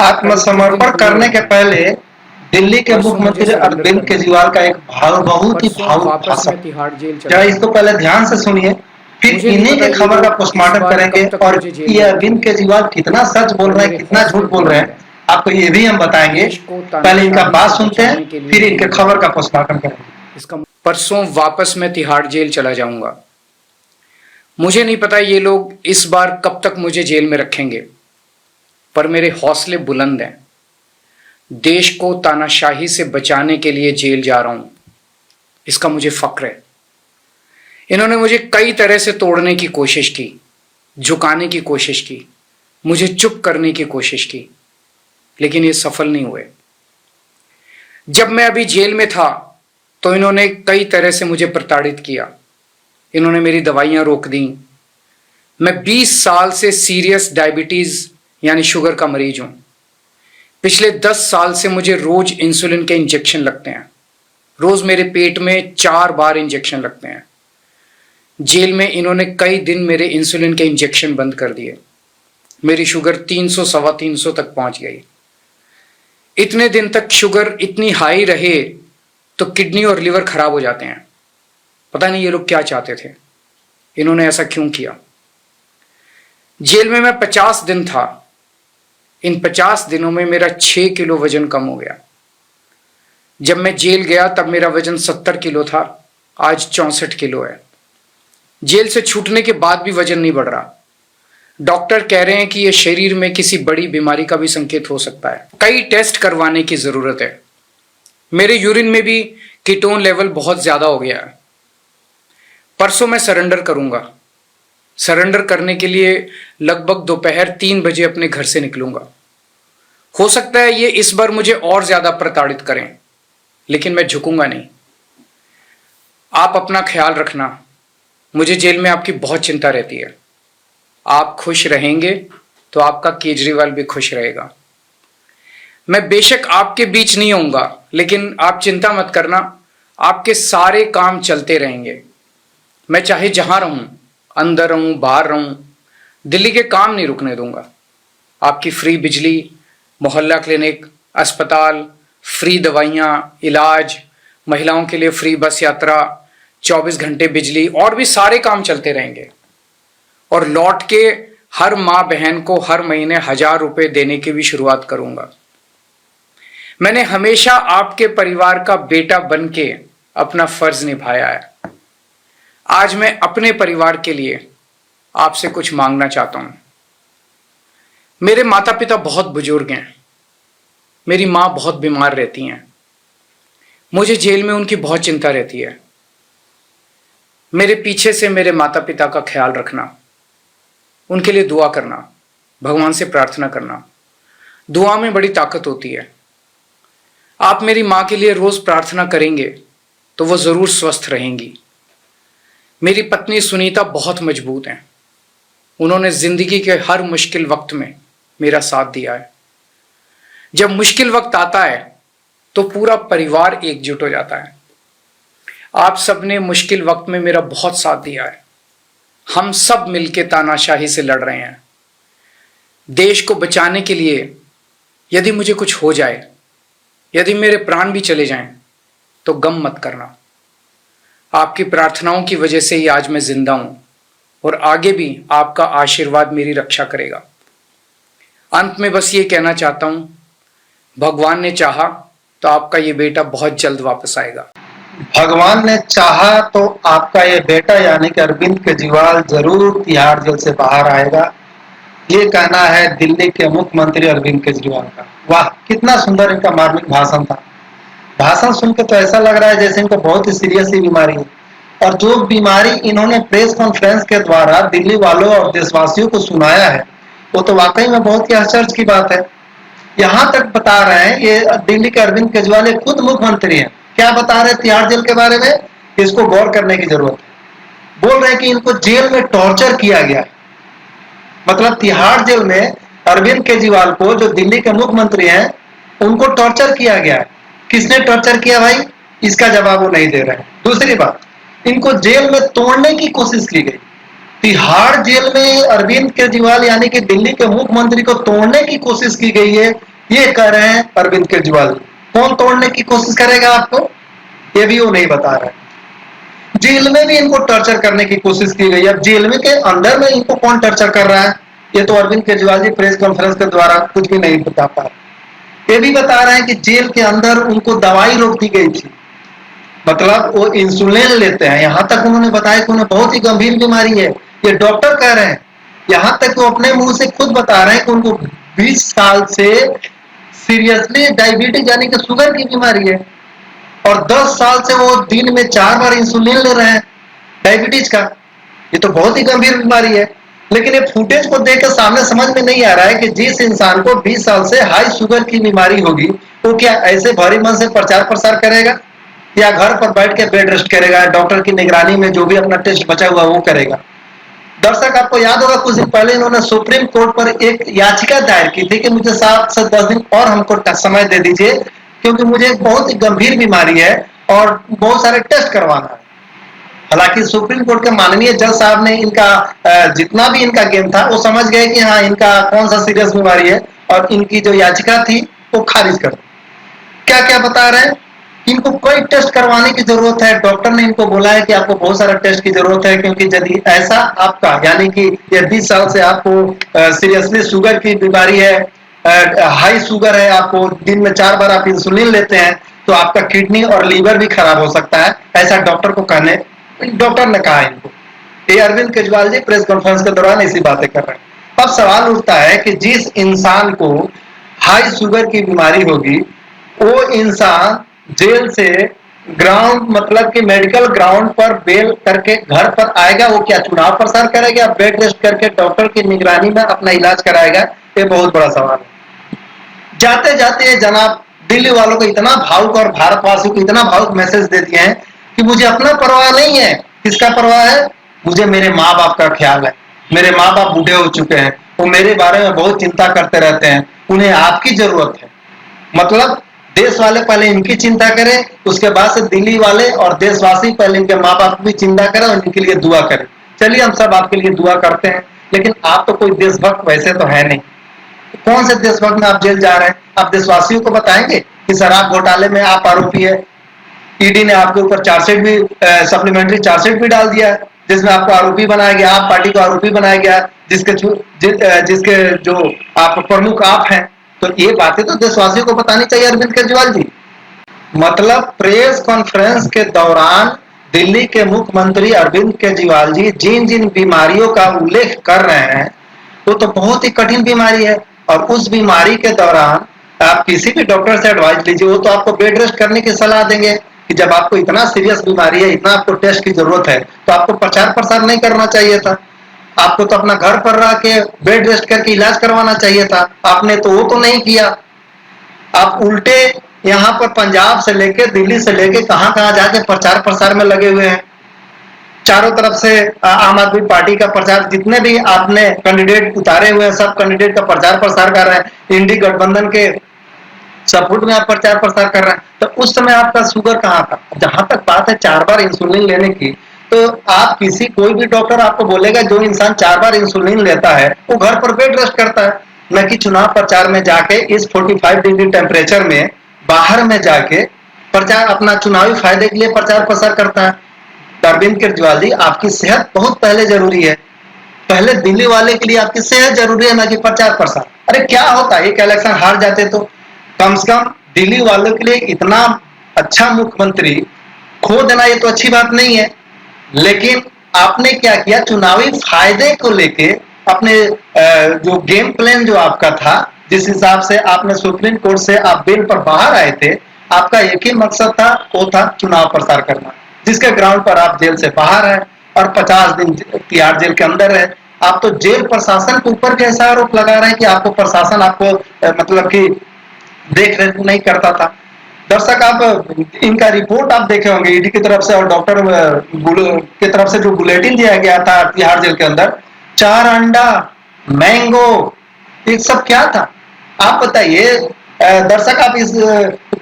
करीब 10 दिन आत्मसमर्पण पूरे करने हुए के हैं। पहले दिल्ली के परसों मुझे मुख्यमंत्री सरेंडर अरविंद करना है। केजरीवाल का एक बहुत ही परसों भावुक वापस भाषण। मैं तिहाड़ जेल चला जरा इसको जाऊंगा। पहले ध्यान से सुनिए, फिर मुझे नहीं इन्हीं पता के ये खबर का लोग इस पोस्टमार्टम बार करेंगे कब तक और मुझे जेल ये में अरविंद रखेंगे। केजरीवाल कितना सच बोल पर रहे हैं, मेरे कितना हौसले झूठ बोल रहे बुलंद हैं, हैं। आपको ये भी हम बताएंगे। देश को पहले इनका तानाशाही बात से सुनते हैं, बचाने के लिए फिर इनके जेल जा खबर रहा का हूं। पोस्टमार्टम करेंगे। इसका परसों वापस मैं तिहाड़ जेल चला जाऊंगा। मुझे नहीं पता ये लोग इस बार कब तक मुझे जेल में रखेंगे, पर मेरे हौसले बुलंद हैं। देश को तानाशाही से बचाने के लिए जेल जा रहा हूं, इसका मुझे फक्र है। इन्होंने मुझे कई तरह से तोड़ने की कोशिश की, झुकाने की कोशिश की, मुझे चुप करने की कोशिश की, लेकिन ये सफल नहीं हुए। जब मैं अभी जेल में था तो इन्होंने कई तरह से मुझे प्रताड़ित किया। इन्होंने मेरी दवाइयां रोक दी। मैं 20 साल से सीरियस डायबिटीज यानी शुगर का मरीज हूं। पिछले 10 साल से मुझे रोज इंसुलिन के इंजेक्शन लगते हैं। रोज मेरे पेट में 4 बार इंजेक्शन लगते हैं। जेल में इन्होंने कई दिन मेरे इंसुलिन के इंजेक्शन बंद कर दिए। मेरी शुगर 300 सवा 300 तक पहुंच गई। इतने दिन तक शुगर इतनी हाई रहे तो किडनी और लिवर खराब हो जाते हैं। पता नहीं ये लोग क्या चाहते थे, इन्होंने ऐसा क्यों किया। जेल में मैं 50 दिन था। इन 50 दिनों में मेरा 6 किलो वजन कम हो गया। जब मैं जेल गया तब मेरा वजन 70 किलो था, आज 64 किलो है। जेल से छूटने के बाद भी वजन नहीं बढ़ रहा। डॉक्टर कह रहे हैं कि यह शरीर में किसी बड़ी बीमारी का भी संकेत हो सकता है। कई टेस्ट करवाने की जरूरत है। मेरे यूरिन में भी कीटोन लेवल बहुत ज्यादा हो गया है। परसों मैं सरेंडर करूंगा। सरेंडर करने के लिए लगभग दोपहर 3 बजे अपने घर से निकलूंगा। हो सकता है ये इस बार मुझे और ज्यादा प्रताड़ित करें, लेकिन मैं झुकूंगा नहीं। आप अपना ख्याल रखना। मुझे जेल में आपकी बहुत चिंता रहती है। आप खुश रहेंगे तो आपका केजरीवाल भी खुश रहेगा। मैं बेशक आपके बीच नहीं होऊंगा, लेकिन आप चिंता मत करना, आपके सारे काम चलते रहेंगे। मैं चाहे जहां रहूं, अंदर रहूं बाहर रहूं, दिल्ली के काम नहीं रुकने दूंगा। आपकी फ्री बिजली, मोहल्ला क्लिनिक, अस्पताल, फ्री दवाइयां, इलाज, महिलाओं के लिए फ्री बस यात्रा, 24 घंटे बिजली और भी सारे काम चलते रहेंगे। और लौट के हर माँ बहन को हर महीने 1000 रुपए देने की भी शुरुआत करूंगा। मैंने हमेशा आपके परिवार का बेटा बन के अपना फर्ज निभाया है। आज मैं अपने परिवार के लिए आपसे कुछ मांगना चाहता हूं। मेरे माता पिता बहुत बुजुर्ग हैं। मेरी मां बहुत बीमार रहती हैं। मुझे जेल में उनकी बहुत चिंता रहती है। मेरे पीछे से मेरे माता पिता का ख्याल रखना, उनके लिए दुआ करना, भगवान से प्रार्थना करना। दुआ में बड़ी ताकत होती है। आप मेरी मां के लिए रोज प्रार्थना करेंगे तो वो जरूर स्वस्थ रहेंगी। मेरी पत्नी सुनीता बहुत मजबूत हैं। उन्होंने जिंदगी के हर मुश्किल वक्त में मेरा साथ दिया है। जब मुश्किल वक्त आता है तो पूरा परिवार एकजुट हो जाता है। आप सबने मुश्किल वक्त में मेरा बहुत साथ दिया है। हम सब मिलकर तानाशाही से लड़ रहे हैं। देश को बचाने के लिए यदि मुझे कुछ हो जाए, यदि मेरे प्राण भी चले जाएं, तो गम मत करना। आपकी प्रार्थनाओं की वजह से ही आज मैं जिंदा हूं और आगे भी आपका आशीर्वाद मेरी रक्षा करेगा। अंत में बस ये कहना चाहता हूं, भगवान ने चाहा तो आपका ये बेटा बहुत जल्द वापस आएगा। भगवान ने चाहा तो आपका ये बेटा यानी कि अरविंद केजरीवाल जरूर तिहाड़ जेल से बाहर आएगा। ये कहना है दिल्ली के मुख्यमंत्री अरविंद केजरीवाल का। वाह, कितना सुंदर इनका मार्मिक भाषण था। भाषण सुन के तो ऐसा लग रहा है जैसे इनको बहुत ही सीरियस ही बीमारी है। और जो बीमारी इन्होंने प्रेस कॉन्फ्रेंस के द्वारा दिल्ली वालों और देशवासियों को सुनाया है, वो तो वाकई में बहुत ही आश्चर्य की बात है। यहाँ तक बता रहे हैं, ये दिल्ली के अरविंद केजरीवाल ये खुद मुख्यमंत्री हैं, क्या बता रहे हैं तिहाड़ जेल के बारे में, इसको गौर करने की जरूरत है। बोल रहे हैं कि इनको जेल में टॉर्चर किया गया। मतलब तिहाड़ जेल में अरविंद केजरीवाल को, जो दिल्ली के मुख्यमंत्री हैं, उनको टॉर्चर किया गया है। किसने टॉर्चर किया भाई, इसका जवाब वो नहीं दे रहे हैं। दूसरी बात, इनको जेल में तोड़ने की कोशिश की गई। तिहाड़ जेल में अरविंद केजरीवाल यानी कि दिल्ली के मुख्यमंत्री को तोड़ने की कोशिश की गई है। ये कह रहे हैं अरविंद केजरीवाल। कौन तोड़ने की कोशिश करेगा आपको, ये भी वो नहीं बता रहे। जेल में भी इनको टॉर्चर करने की कोशिश की गई। अब जेल में के अंदर में इनको कौन टॉर्चर कर रहा है, ये तो अरविंद केजरीवाल जी प्रेस कॉन्फ्रेंस के द्वारा कुछ भी नहीं बता पा रहे। ये भी बता रहे हैं कि जेल के अंदर उनको दवाई रोक दी गई थी, मतलब वो इंसुलिन लेते हैं। यहां तक उन्होंने बताया कि उन्हें बहुत ही गंभीर बीमारी है, ये डॉक्टर कह रहे हैं। यहां तक वो अपने मुंह से खुद बता रहे हैं कि उनको 20 साल से सीरियसली डायबिटीज यानी कि शुगर की बीमारी है, और 10 साल से वो दिन में 4 बार इंसुलिन ले रहे हैं डायबिटीज का। ये तो बहुत ही गंभीर बीमारी है। लेकिन ये फुटेज को देख के सामने समझ में नहीं आ रहा है कि जिस इंसान को 20 साल से हाई शुगर की बीमारी होगी, वो क्या ऐसे भारी मन से प्रचार प्रसार करेगा, या घर पर बैठ के बेड रेस्ट करेगा, डॉक्टर की निगरानी में जो भी अपना टेस्ट बचा हुआ वो करेगा। दर्शक, आपको याद होगा कुछ दिन पहले इन्होंने सुप्रीम कोर्ट पर एक याचिका दायर की थी कि मुझे 7 से 10 दिन और हमको समय दे दीजिए, क्योंकि मुझे एक बहुत ही गंभीर बीमारी है और बहुत सारे टेस्ट करवाना है। हालांकि सुप्रीम कोर्ट के माननीय जज साहब ने इनका जितना भी इनका गेम था वो समझ गए कि हाँ इनका कौन सा सीरियस बीमारी है, और इनकी जो याचिका थी वो खारिज कर दी। क्या क्या बता रहे हैं, इनको कोई टेस्ट करवाने की जरूरत है। डॉक्टर ने इनको बोला है कि आपको बहुत सारा टेस्ट की जरूरत है, क्योंकि यदि ऐसा आपका यानी कि ये 20 साल से आपको सीरियसली शुगर की बीमारी है, हाई शुगर है, आपको दिन में 4 बार आप इंसुलिन लेते हैं, तो आपका किडनी और लीवर भी खराब हो सकता है, ऐसा डॉक्टर को कहने डॉक्टर ने कहा इनको। ये अरविंद केजरीवाल जी प्रेस कॉन्फ्रेंस के दौरान ऐसी बातें कर रहे हैं। अब सवाल उठता है कि जिस इंसान को हाई शुगर की बीमारी होगी, वो इंसान जेल से ग्राउंड मतलब कि मेडिकल ग्राउंड पर बेल करके घर पर आएगा, वो क्या चुनाव प्रसार करेगा, बेड रेस्ट करके डॉक्टर की निगरानी में अपना इलाज कराएगा? ये बहुत बड़ा सवाल है। जाते जाते जनाब दिल्ली वालों को इतना भावुक और भारतवासियों को इतना भावुक मैसेज दे दिए हैं कि मुझे अपना परवाह नहीं है। किसका परवाह है? मुझे मेरे माँ बाप का ख्याल है। मेरे माँ बाप बूढ़े हो चुके हैं, वो मेरे बारे में बहुत चिंता करते रहते हैं, उन्हें आपकी जरूरत है। मतलब देश वाले पहले इनकी चिंता करें, उसके बाद से दिल्ली वाले और देशवासी पहले इनके माँ बाप की चिंता करें और इनके लिए दुआ करें। चलिए हम सब आपके लिए दुआ करते हैं, लेकिन आप तो कोई देशभक्त वैसे तो है नहीं। कौन से देशभक्त में आप जेल जा रहे हैं? आप देशवासियों को बताएंगे कि शराब घोटाले में आप आरोपी है, ईडी ने आपके ऊपर चार्जशीट भी सप्लीमेंट्री चार्जशीट भी डाल दिया है, जिसमें आपको आरोपी बनाया गया, आप पार्टी को आरोपी बनाया गया, जिसके जो आप प्रमुख आप हैं। तो ये बातें तो देशवासियों को बतानी चाहिए अरविंद केजरीवाल जी। मतलब प्रेस कॉन्फ्रेंस के दौरान दिल्ली के मुख्यमंत्री अरविंद केजरीवाल जी जिन जिन बीमारियों का उल्लेख कर रहे हैं, वो तो बहुत ही कठिन बीमारी है। और उस बीमारी के दौरान आप किसी भी डॉक्टर से एडवाइस लीजिए, वो तो आपको बेड रेस्ट करने की सलाह देंगे कि जब आपको इतना सीरियस बीमारी है, इतना आपको टेस्ट की जरूरत है, तो आपको प्रचार प्रसार नहीं करना चाहिए था। आपको तो अपना घर पर रह के बेड रेस्ट करके इलाज करवाना चाहिए था। आपने तो वो तो नहीं किया। आप उल्टे यहाँ पर पंजाब से लेके दिल्ली से लेके कहां कहां जाके प्रचार प्रसार में लगे हुए हैं। चारों तरफ से आम आदमी पार्टी का प्रचार, जितने भी आपने कैंडिडेट उतारे हुए हैं, सब कैंडिडेट का प्रचार प्रसार कर रहे हैं। इंडी गठबंधन के सपोर्ट में आप प्रचार प्रसार कर रहे हैं, तो उस समय आपका शुगर कहाँ था? जहां तक बात है 4 बार इंसुलिन लेने की, तो आप किसी कोई भी डॉक्टर आपको बोलेगा जो इंसान 4 बार इंसुलिन लेता है वो घर पर बेड रेस्ट करता है, न कि चुनाव प्रचार में जाके इस 45 डिग्री टेम्परेचर में बाहर में जाके प्रचार अपना चुनावी फायदे के लिए प्रचार प्रसार करता है। अरविंद केजरीवाल जी, आपकी सेहत बहुत पहले जरूरी है। पहले दिल्ली वाले के लिए आपकी सेहत जरूरी है, ना कि प्रचार प्रसार। अरे क्या होता है, एक इलेक्शन हार जाते तो कम से कम दिल्ली वालों के लिए इतना अच्छा मुख्यमंत्री खो देना ये तो अच्छी बात नहीं है। लेकिन आपने क्या किया, चुनावी फायदे को लेके अपने जो गेम प्लान जो आपका था, जिस हिसाब से आपने सुप्रीम कोर्ट से आप बेल पर बाहर आए थे, आपका एक ही मकसद था, वो था चुनाव प्रसार करना, जिसके ग्राउंड पर आप जेल से बाहर हैं और 50 दिन तिहाड़ जेल के अंदर है। आप तो जेल प्रशासन के ऊपर भी ऐसा आरोप लगा रहे हैं कि आपको प्रशासन आपको मतलब कि देख रेख नहीं करता था। दर्शक, आप इनका रिपोर्ट आप देखे होंगे ईडी की तरफ से और डॉक्टर की तरफ से जो बुलेटिन दिया गया था तिहाड़ जेल के अंदर, 4 अंडा, मैंगो, ये सब क्या था? आप बताइए दर्शक, आप इस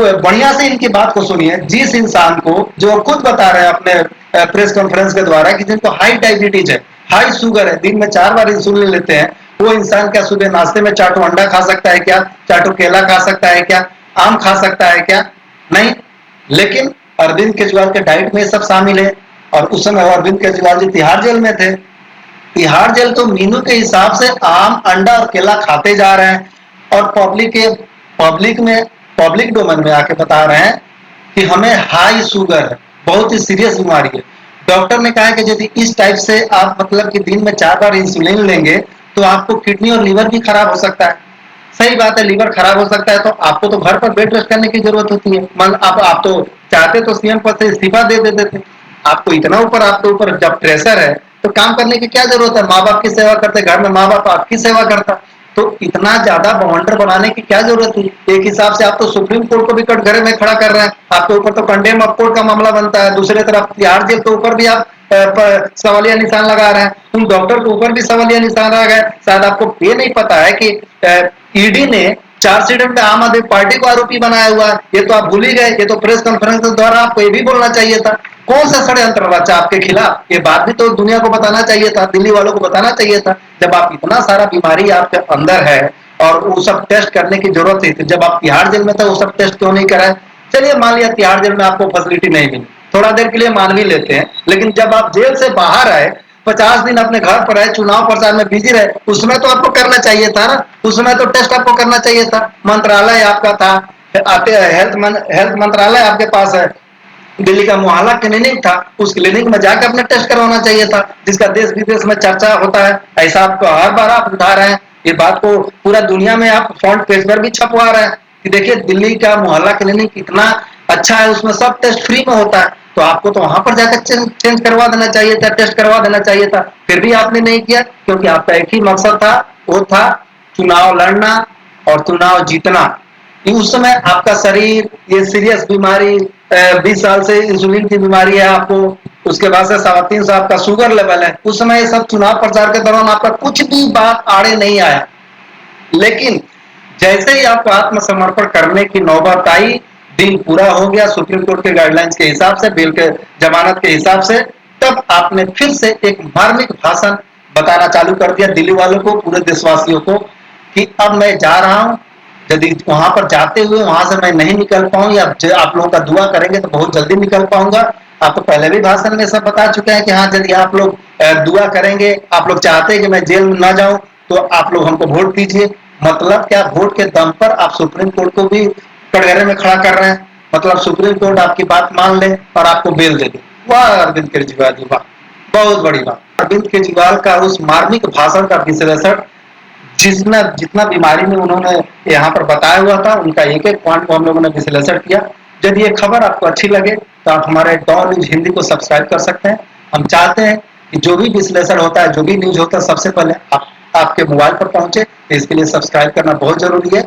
बढ़िया से इनकी बात को सुनिए। जिस इंसान को, जो खुद बता रहे हैं अपने प्रेस कॉन्फ्रेंस के द्वारा कि जिनको हाई डायबिटीज है, हाई शुगर है, दिन में 4 बार इंसुलिन लेते हैं, वो इंसान क्या सुबह नाश्ते में चाटो अंडा खा सकता है क्या? चाटो केला खा सकता है क्या? आम खा सकता है क्या? नहीं। लेकिन अरविंद केजरीवाल के डाइट में सब शामिल है। और उस समय अरविंद केजरीवाल जी तिहाड़ जेल में थे। तिहाड़ जेल तो मीनू के हिसाब से आम, अंडा और केला खाते जा रहे हैं, और पब्लिक में पब्लिक डोमेन में आके बता रहे हैं कि हमें हाई शुगर है, बहुत ही सीरियस बीमारी है। डॉक्टर ने कहा है कि यदि इस टाइप से आप मतलब कि दिन में 4 बार इंसुलिन लेंगे तो आपको किडनी और लीवर भी खराब हो सकता है। सही बात है, लीवर खराब हो सकता है तो आपको तो घर पर बेड रेस्ट करने की जरूरत होती है। मान आप तो चाहते तो सीएम पद से इस्तीफा दे देते थे। आपको इतना ऊपर आपके ऊपर जब प्रेशर है तो काम करने की क्या जरूरत है? माँ बाप की सेवा करते, घर में माँ बाप आपकी सेवा करता, तो इतना ज्यादा बवंडर बनाने की क्या जरूरत थी? एक हिसाब से आप तो सुप्रीम कोर्ट को भी कटघरे में खड़ा कर रहे हैं, आपके ऊपर तो कंडेम ऑफ कोर्ट का मामला बनता है। दूसरी तरफ तिहाड़ जेल के ऊपर भी आप सवालिया निशान लगा रहे हैं, उन डॉक्टर के ऊपर भी सवालिया निशान लगा है। शायद आपको ये नहीं पता है कि ईडी ने चार्जशीट में आम आदमी पार्टी को आरोपी बनाया हुआ है। ये तो आप भूल ही गए। ये तो प्रेस कॉन्फ्रेंस के द्वारा आपको ये भी बोलना चाहिए था। कौन सा षड्यंत्र रचा आपके खिलाफ? ये बात भी तो दुनिया को बताना चाहिए था, दिल्ली वालों को बताना चाहिए था। जब आप इतना सारा बीमारी आपके अंदर है और वो सब टेस्ट करने की जरूरत थी, तो जब आप तिहाड़ जेल में थे वो सब टेस्ट क्यों नहीं कराए? चलिए मान लिया तिहाड़ जेल में आपको फैसिलिटी नहीं मिली, थोड़ा देर के लिए मान भी लेते हैं, लेकिन जब आप जेल से बाहर आए, 50 दिन अपने घर पर रहे, चुनाव प्रचार में बिजी रहे, उसमें तो आपको करना चाहिए था ना। उसमें तो टेस्ट आपको करना चाहिए था। मंत्रालय आपका था, हेल्थ मंत्रालय आपके पास है, दिल्ली का मोहल्ला क्लिनिक था, उस क्लिनिक में जाकर अपने टेस्ट करवाना चाहिए था, जिसका देश विदेश में चर्चा होता है। ऐसा आपको हर बार आप उठा रहे हैं, ये बात को पूरा दुनिया में आप फ्रंट पेज पर भी छपवा रहे हैं कि देखिए दिल्ली का मोहल्ला क्लिनिक कितना अच्छा है, उसमें सब टेस्ट फ्री में होता है। तो आपको तो वहां पर जाकर चेंज करवा देना चाहिए था, टेस्ट करवा देना चाहिए था। फिर भी आपने नहीं किया, क्योंकि आपका एक ही मकसद था, वो था चुनाव लड़ना और चुनाव जीतना। उस समय आपका शरीर, ये सीरियस बीमारी, 20 साल से इंसुलिन की बीमारी है आपको, उसके बाद से 3.25 आपका शुगर लेवल है। उस समय ये सब चुनाव प्रचार के दौरान आपका कुछ भी बात आड़े नहीं आया। लेकिन जैसे ही आपको आत्मसमर्पण करने की नौबत आई, दिन पूरा हो गया सुप्रीम कोर्ट के गाइडलाइंस के हिसाब से, बेल के जमानत के हिसाब से, तब आपने फिर से एक मार्मिक भाषण बताना चालू कर दिया दिल्ली वालों को, पूरे देशवासियों को, कि अब मैं जा रहा हूं। यदि वहां पर जाते हुए वहां से मैं नहीं निकल पाऊं या आप लोगों का दुआ करेंगे तो बहुत जल्दी निकल पाऊंगा। आप तो पहले भी भाषण में सब बता चुके हैं कि हाँ, यदि आप लोग दुआ करेंगे, आप लोग चाहते हैं कि मैं जेल में ना जाऊं, तो आप लोग हमको वोट दीजिए। मतलब क्या? वोट के दम पर आप सुप्रीम कोर्ट को भी कटघरे में खड़ा कर रहे हैं। मतलब सुप्रीम कोर्ट आपकी बात मान ले और आपको बेल दे दे। वाह अरविंद केजरीवाल जी, वाह, बहुत बड़ी बात। अरविंद केजरीवाल का उस मार्मिक भाषण का विश्लेषण जितना जितना बीमारी में उन्होंने यहाँ पर बताया हुआ था, उनका एक एक पॉइंट को हम लोगों ने विश्लेषण किया। यदि ये खबर आपको अच्छी लगे तो आप हमारे डॉन न्यूज हिंदी को सब्सक्राइब कर सकते हैं। हम चाहते हैं कि जो भी विश्लेषण होता है, जो भी न्यूज होता है, सबसे पहले आपके मोबाइल पर पहुंचे, तो इसके लिए सब्सक्राइब करना बहुत जरूरी है।